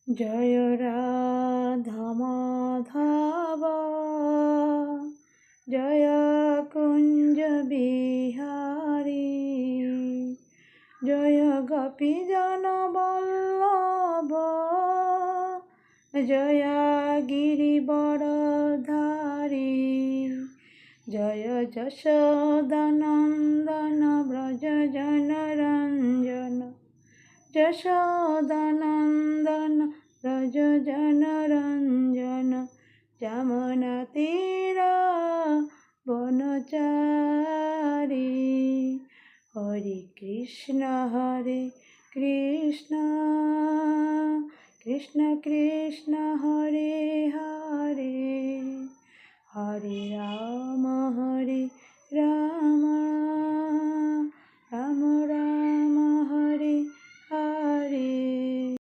জয় রাধা মাধব, জয় কুঞ্জ বিহারী, জয় গোপীজন বল্লভ, জয় গিরিবরধারী, জয় যশোদানন্দন ব্রজ জনরঞ্জন, যশোদানন্দন ব্রজ জনরঞ্জন, যমুনা তীর বনচারী। হরে কৃষ্ণ কৃষ্ণ কৃষ্ণ হরে হরে, হরে রাম